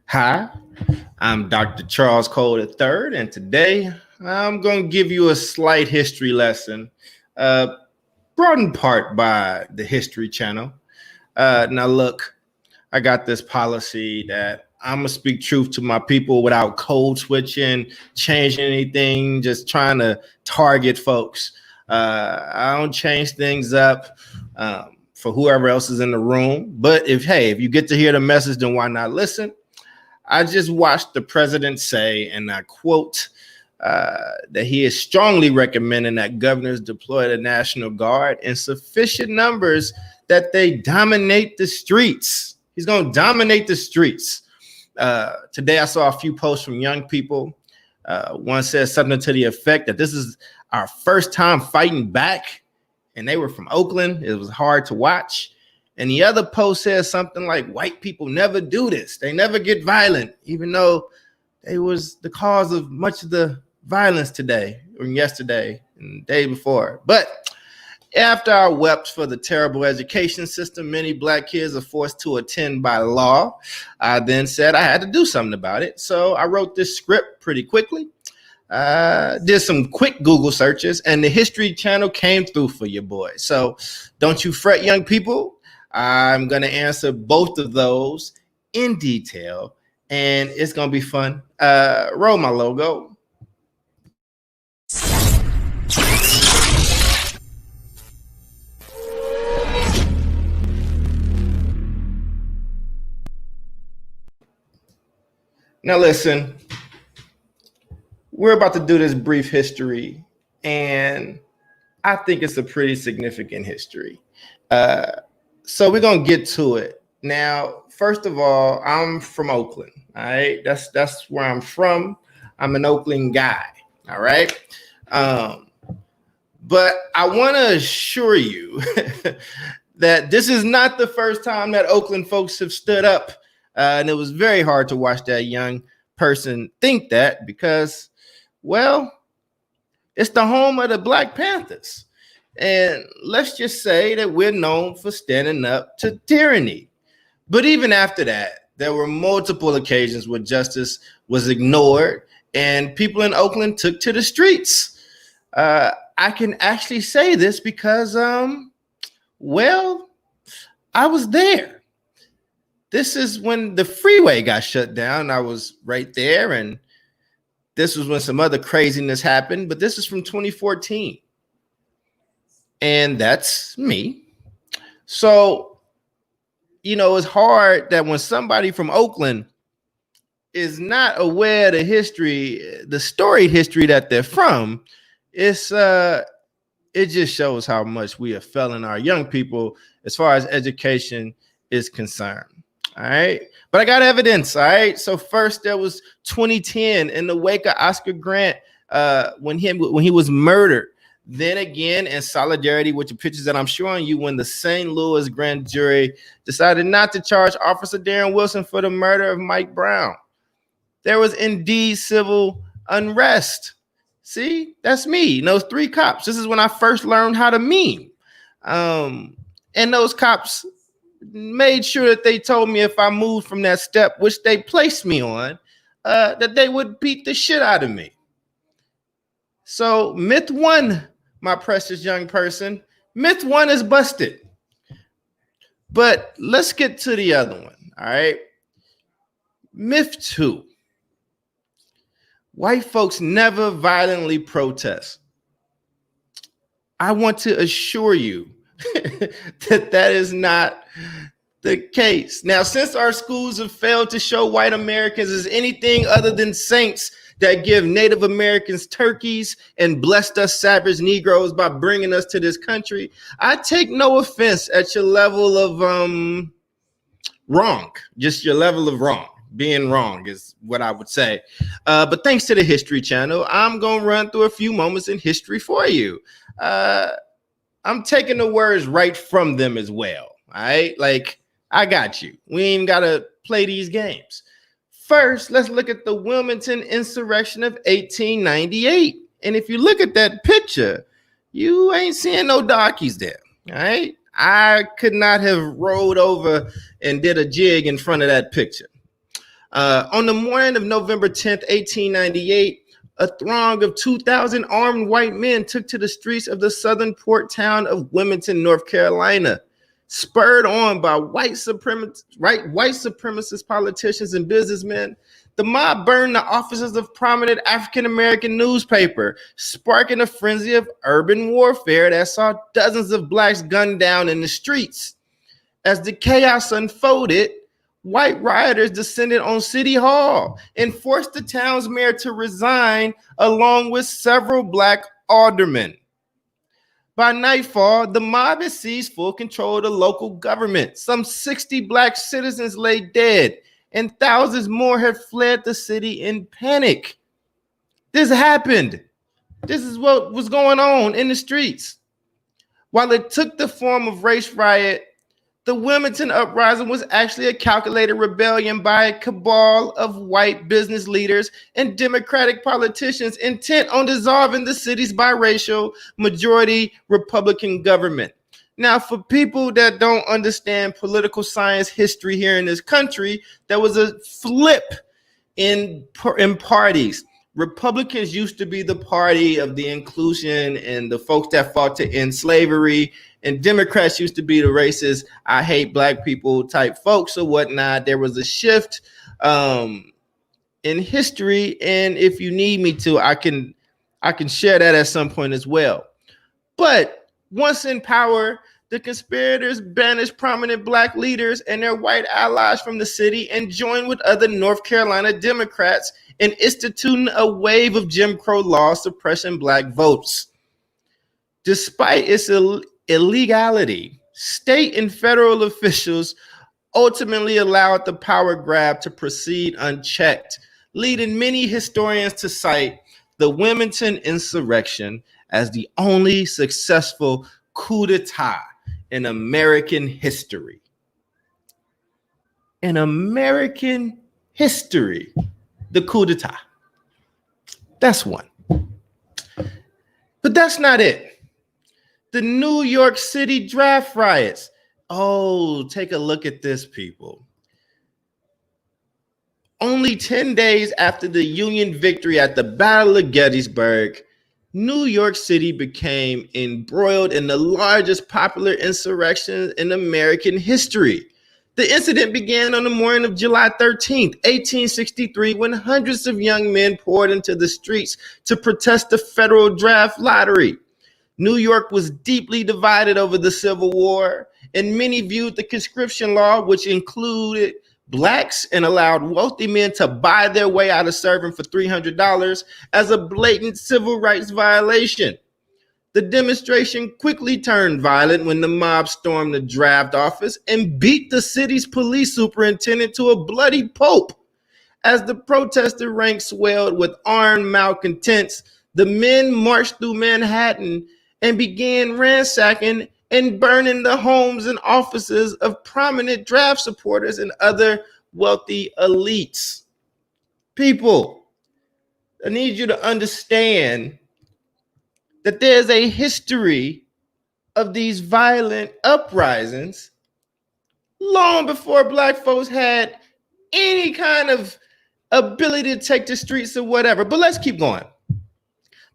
Hi, I'm Dr. Charles Cole III, and today I'm going to give you a slight history lesson, uh, brought in part by the History Channel. Now, look, I got this policy that I'm going to speak truth to my people without code switching, changing anything, just trying to target folks. I don't change things up for whoever else is in the room. But if you get to hear the message, then why not listen? I just watched the president say, and I quote, that he is strongly recommending that governors deploy the National Guard in sufficient numbers that they dominate the streets. He's going to dominate the streets. Today, I saw a few posts from young people. One says something to the effect that this is our first time fighting back, and they were from Oakland. It was hard to watch. And the other post says something like, white people never do this. They never get violent, even though they was the cause of much of the violence today or yesterday and the day before. But after I wept for the terrible education system many black kids are forced to attend by law, I then said I had to do something about it. So I wrote this script pretty quickly. Did some quick Google searches, and the History Channel came through for your boy. So don't you fret, young people. I'm going to answer both of those in detail, and it's going to be fun. Roll my logo. Now, listen, we're about to do this brief history, and I think it's a pretty significant history. So we're going to get to it. Now, first of all, I'm from Oakland. All right. That's where I'm from. I'm an Oakland guy. All right. But I want to assure you that this is not the first time that Oakland folks have stood up. And it was very hard to watch that young person think that because, well, it's the home of the Black Panthers. And let's just say that we're known for standing up to tyranny. But even after that, there were multiple occasions where justice was ignored and people in Oakland took to the streets. I can actually say this because, well, I was there. This is when the freeway got shut down. I was right there, and this was when some other craziness happened, but this is from 2014. And that's me. So, it's hard that when somebody from Oakland is not aware of the history, the storied history that they're from, it just shows how much we are failing our young people as far as education is concerned. All right. But I got evidence. All right. So first there was 2010 in the wake of Oscar Grant when he was murdered. Then again, in solidarity with the pictures that I'm showing you, when the St. Louis grand jury decided not to charge Officer Darren Wilson for the murder of Mike Brown. There was indeed civil unrest. See, that's me. Those three cops. This is when I first learned how to meme. And those cops made sure that they told me if I moved from that step, which they placed me on, that they would beat the shit out of me. So myth one, my precious young person, myth one is busted. But let's get to the other one, all right? Myth two, white folks never violently protest. I want to assure you that is not the case. Now, since our schools have failed to show white Americans as anything other than saints that give Native Americans turkeys and blessed us savage Negroes by bringing us to this country, I take no offense at your level of wrong. Just your level of wrong. Being wrong is what I would say. But thanks to the History Channel, I'm going to run through a few moments in history for you. I'm taking the words right from them as well. All right. Like, I got you. We ain't got to play these games. First, let's look at the Wilmington insurrection of 1898. And if you look at that picture, you ain't seeing no darkies there. All right. I could not have rolled over and did a jig in front of that picture. On the morning of November 10th, 1898, a throng of 2,000 armed white men took to the streets of the southern port town of Wilmington, North Carolina. Spurred on by white supremacist politicians and businessmen, the mob burned the offices of prominent African-American newspaper, sparking a frenzy of urban warfare that saw dozens of blacks gunned down in the streets. As the chaos unfolded, white rioters descended on City Hall and forced the town's mayor to resign, along with several black aldermen. By nightfall, the mob had seized full control of the local government. Some 60 black citizens lay dead, and thousands more had fled the city in panic. This happened. This is what was going on in the streets. While it took the form of race riot, the Wilmington uprising was actually a calculated rebellion by a cabal of white business leaders and Democratic politicians intent on dissolving the city's biracial majority Republican government. Now, for people that don't understand political science history here in this country, there was a flip in parties. Republicans used to be the party of the inclusion and the folks that fought to end slavery, and Democrats used to be the racist, I hate black people type folks or whatnot. There was a shift in history, and if you need me to, I can share that at some point as well. But once in power, the conspirators banished prominent black leaders and their white allies from the city and joined with other North Carolina Democrats in instituting a wave of Jim Crow laws suppressing black votes. Despite its illegality, state and federal officials ultimately allowed the power grab to proceed unchecked, leading many historians to cite the Wilmington insurrection as the only successful coup d'etat in American history. In American history, the coup d'etat. That's one. But that's not it. The New York City draft riots. Oh, take a look at this, people. Only 10 days after the Union victory at the Battle of Gettysburg, New York City became embroiled in the largest popular insurrection in American history. The incident began on the morning of July 13th, 1863, when hundreds of young men poured into the streets to protest the federal draft lottery. New York was deeply divided over the Civil War, and many viewed the conscription law, which included blacks and allowed wealthy men to buy their way out of serving for $300, as a blatant civil rights violation. The demonstration quickly turned violent when the mob stormed the draft office and beat the city's police superintendent to a bloody pulp. As the protester ranks swelled with armed malcontents, the men marched through Manhattan and began ransacking and burning the homes and offices of prominent draft supporters and other wealthy elites. People, I need you to understand that there's a history of these violent uprisings long before black folks had any kind of ability to take the streets or whatever. But let's keep going.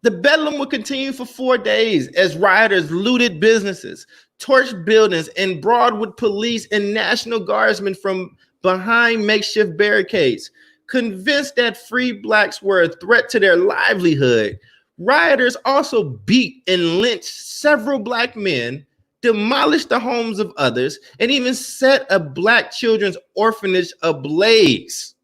The bedlam would continue for 4 days as rioters looted businesses, torched buildings, and brawled with police and National Guardsmen from behind makeshift barricades. Convinced that free blacks were a threat to their livelihood, rioters also beat and lynched several black men, demolished the homes of others, and even set a black children's orphanage ablaze.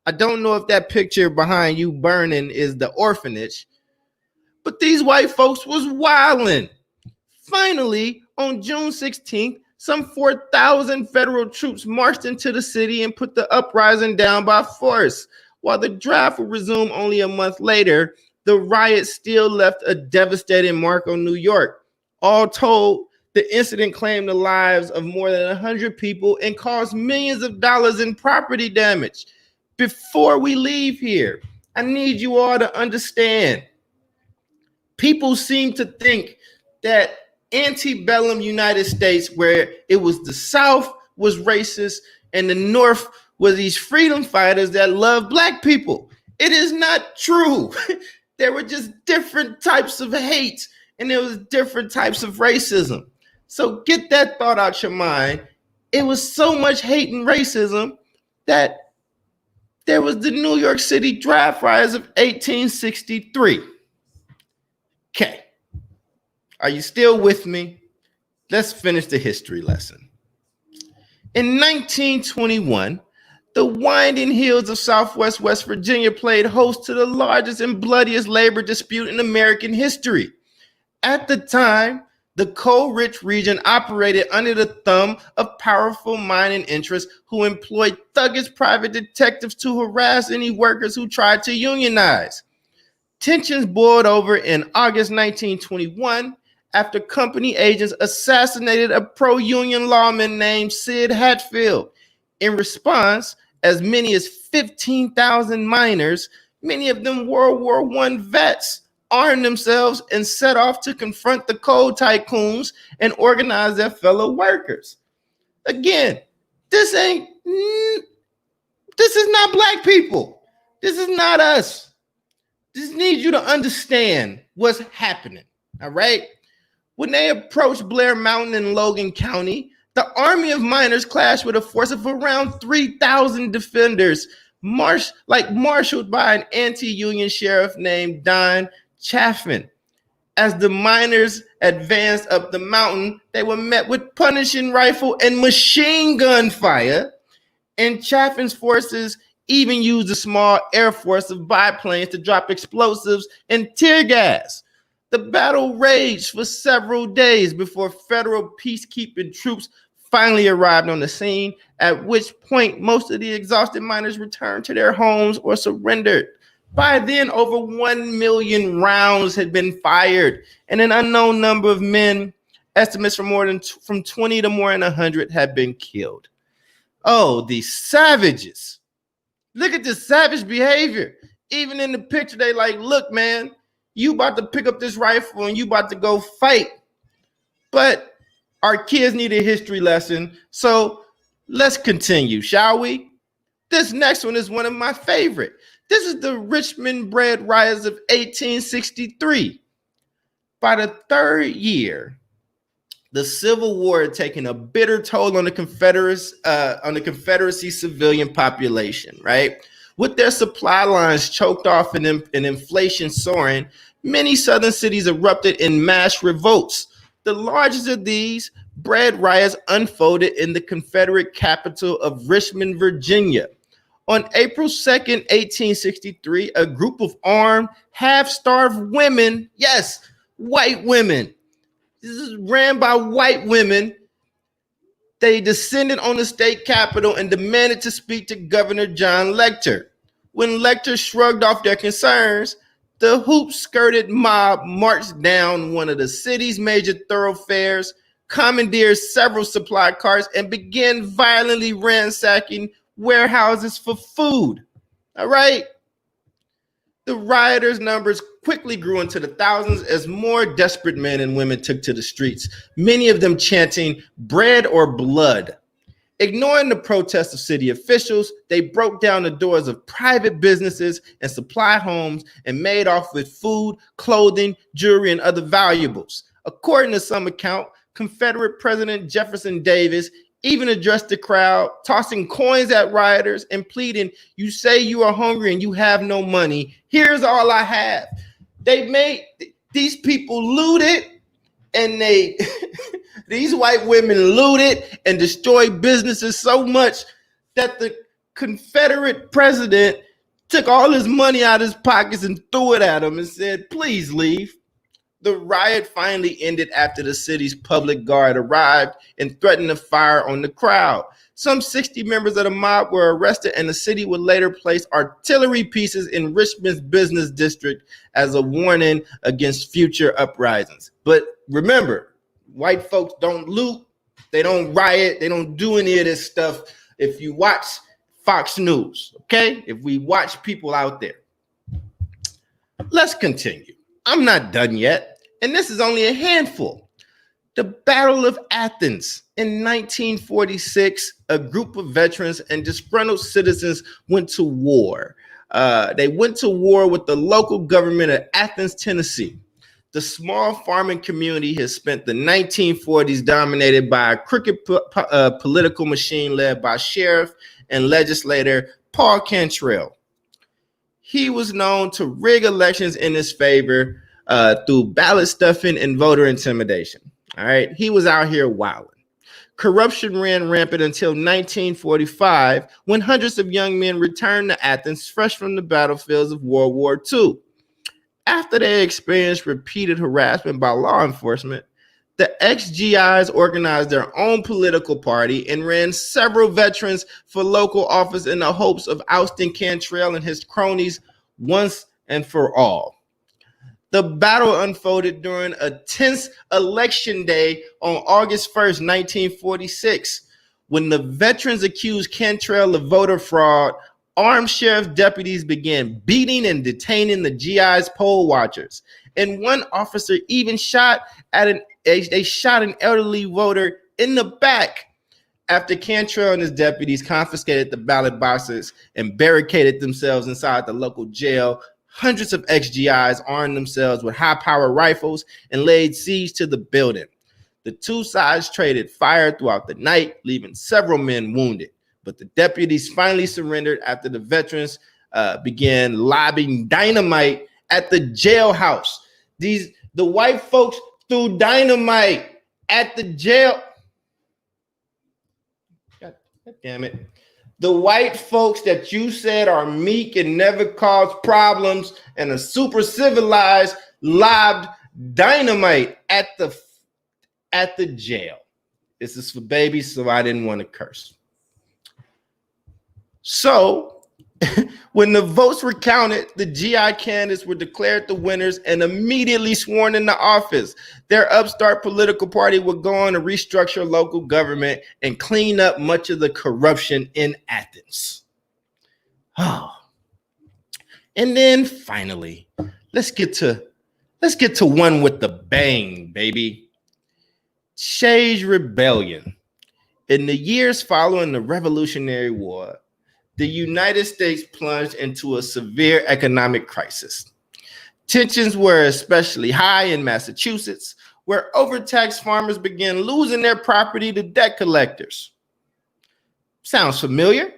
I don't know if that picture behind you burning is the orphanage, but these white folks was wildin'. Finally, on June 16th, some 4,000 federal troops marched into the city and put the uprising down by force. While the draft would resume only a month later, the riot still left a devastating mark on New York. All told, the incident claimed the lives of more than 100 people and caused millions of dollars in property damage. Before we leave here, I need you all to understand, people seem to think that antebellum United States, where it was the South was racist and the North were these freedom fighters that love black people. It is not true. There were just different types of hate, and there was different types of racism. So get that thought out your mind. It was so much hate and racism that there was the New York City draft riots of 1863. Okay. Are you still with me? Let's finish the history lesson. In 1921, the winding hills of Southwest West Virginia played host to the largest and bloodiest labor dispute in American history. At the time, the coal-rich region operated under the thumb of powerful mining interests who employed thuggish private detectives to harass any workers who tried to unionize. Tensions boiled over in August 1921 after company agents assassinated a pro-union lawman named Sid Hatfield. In response, as many as 15,000 miners, many of them World War I vets, armed themselves and set off to confront the coal tycoons and organize their fellow workers. Again, this is not black people. This is not us. Just need you to understand what's happening, all right? When they approached Blair Mountain in Logan County, the army of miners clashed with a force of around 3,000 defenders, marshaled by an anti-union sheriff named Don Chaffin. As the miners advanced up the mountain, they were met with punishing rifle and machine gun fire, and Chaffin's forces even used a small air force of biplanes to drop explosives and tear gas. The battle raged for several days before federal peacekeeping troops finally arrived on the scene, at which point most of the exhausted miners returned to their homes or surrendered. By then, over 1 million rounds had been fired, and an unknown number of men, estimates from 20 to more than 100, had been killed. Oh, these savages. Look at this savage behavior. Even in the picture, they like, look, man, you about to pick up this rifle and you about to go fight. But our kids need a history lesson, so let's continue, shall we? This next one is one of my favorite. This is the Richmond bread riots of 1863. By the third year, the Civil War had taken a bitter toll on the Confederacy civilian population, right? With their supply lines choked off and inflation soaring, many southern cities erupted in mass revolts. The largest of these, bread riots, unfolded in the Confederate capital of Richmond, Virginia. On April 2nd, 1863, a group of armed, half-starved women, yes, white women, this is ran by white women. They descended on the state capitol and demanded to speak to Governor John Lecter. When Lecter shrugged off their concerns, the hoop-skirted mob marched down one of the city's major thoroughfares, commandeered several supply carts, and began violently ransacking warehouses for food. All right? The rioters' numbers quickly grew into the thousands as more desperate men and women took to the streets, many of them chanting, "Bread or blood." Ignoring the protests of city officials, they broke down the doors of private businesses and supply homes and made off with food, clothing, jewelry, and other valuables. According to some account, Confederate President Jefferson Davis even addressed the crowd, tossing coins at rioters and pleading, "You say you are hungry and you have no money. Here's all I have." These people looted, and these white women looted and destroyed businesses so much that the Confederate president took all his money out of his pockets and threw it at them and said, "Please leave." The riot finally ended after the city's public guard arrived and threatened to fire on the crowd. Some 60 members of the mob were arrested, and the city would later place artillery pieces in Richmond's business district as a warning against future uprisings. But remember, white folks don't loot, they don't riot, they don't do any of this stuff if you watch Fox News, okay? If we watch people out there. Let's continue. I'm not done yet, and this is only a handful. The Battle of Athens in 1946, a group of veterans and disgruntled citizens went to war. They went to war with the local government of Athens, Tennessee. The small farming community has spent the 1940s dominated by a crooked political machine led by Sheriff and legislator Paul Cantrell. He was known to rig elections in his favor through ballot stuffing and voter intimidation. All right, he was out here wilding. Corruption ran rampant until 1945, when hundreds of young men returned to Athens fresh from the battlefields of World War II. After they experienced repeated harassment by law enforcement, the ex-GIs organized their own political party and ran several veterans for local office in the hopes of ousting Cantrell and his cronies once and for all. The battle unfolded during a tense election day on August 1st, 1946. When the veterans accused Cantrell of voter fraud, armed sheriff deputies began beating and detaining the GI's poll watchers. And one officer even shot an elderly voter in the back after Cantrell and his deputies confiscated the ballot boxes and barricaded themselves inside the local jail. Hundreds of ex-GIs armed themselves with high-powered rifles and laid siege to the building. The two sides traded fire throughout the night, leaving several men wounded. But the deputies finally surrendered after the veterans began lobbing dynamite at the jailhouse. The white folks threw dynamite at the jail. God damn it. The white folks that you said are meek and never cause problems and are super civilized lobbed dynamite at the jail. This is for babies, so I didn't want to curse. So when the votes were counted, the GI candidates were declared the winners and immediately sworn into office. Their upstart political party would go on to restructure local government and clean up much of the corruption in Athens. Oh. And then finally, let's get to one with the bang, baby. Shays Rebellion. In the years following the Revolutionary War, the United States plunged into a severe economic crisis. Tensions were especially high in Massachusetts, where overtaxed farmers began losing their property to debt collectors. Sounds familiar?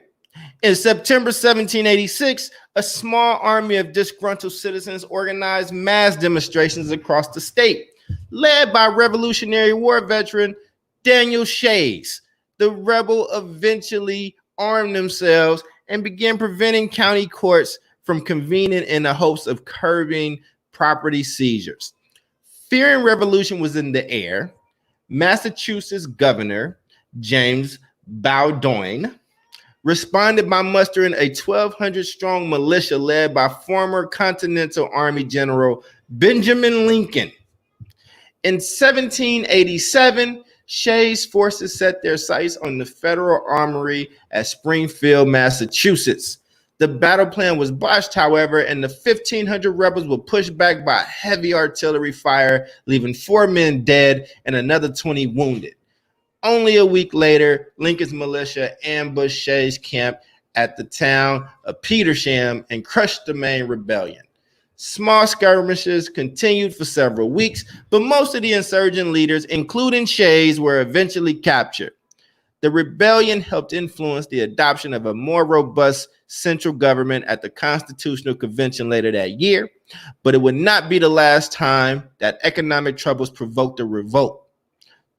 In September 1786, a small army of disgruntled citizens organized mass demonstrations across the state, led by Revolutionary War veteran Daniel Shays. The rebel eventually armed themselves and began preventing county courts from convening in the hopes of curbing property seizures. Fearing revolution was in the air, Massachusetts Governor James Bowdoin responded by mustering a 1,200-strong militia led by former Continental Army General Benjamin Lincoln. In 1787, Shays' forces set their sights on the Federal Armory at Springfield, Massachusetts. The battle plan was botched, however, and the 1,500 rebels were pushed back by heavy artillery fire, leaving 4 men dead and another 20 wounded. Only a week later, Lincoln's militia ambushed Shays' camp at the town of Petersham and crushed the main rebellion. Small skirmishes continued for several weeks, but most of the insurgent leaders, including Shays, were eventually captured. The rebellion helped influence the adoption of a more robust central government at the Constitutional Convention later that year, but it would not be the last time that economic troubles provoked a revolt.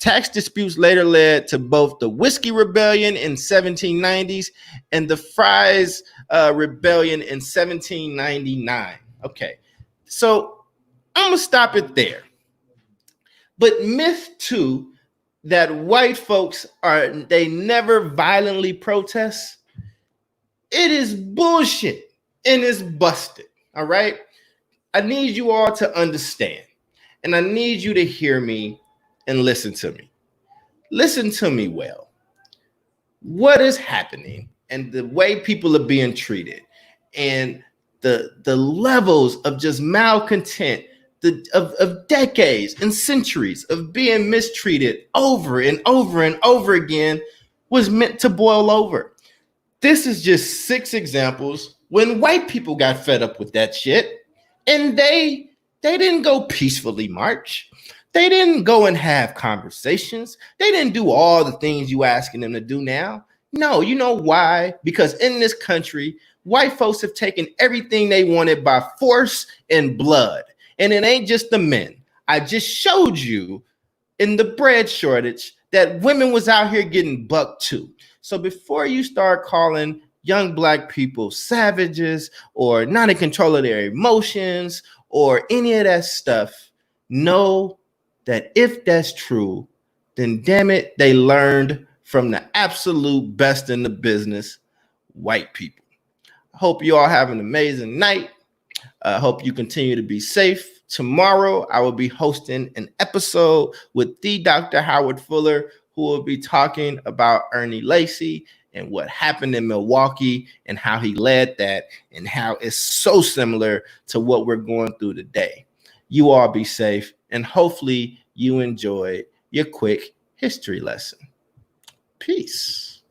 Tax disputes later led to both the Whiskey Rebellion in 1790s and the Fries Rebellion in 1799. Okay, so I'm gonna stop it there. But myth 2, that white folks they never violently protest, it is bullshit and it's busted. All right, I need you all to understand, and I need you to hear me and listen to me. Listen to me well. What is happening and the way people are being treated and the levels of just malcontent of decades and centuries of being mistreated over and over and over again was meant to boil over. This is just 6 examples when white people got fed up with that shit, and they didn't go peacefully march. They didn't go and have conversations. They didn't do all the things you asking them to do now. No, you know why? Because in this country, white folks have taken everything they wanted by force and blood. And it ain't just the men. I just showed you in the bread shortage that women was out here getting bucked too. So before you start calling young black people savages or not in control of their emotions or any of that stuff, know that if that's true, then damn it, they learned from the absolute best in the business, white people. I hope you all have an amazing night. I hope you continue to be safe. Tomorrow, I will be hosting an episode with the Dr. Howard Fuller, who will be talking about Ernie Lacy and what happened in Milwaukee and how he led that and how it's so similar to what we're going through today. You all be safe, and hopefully you enjoyed your quick history lesson. Peace.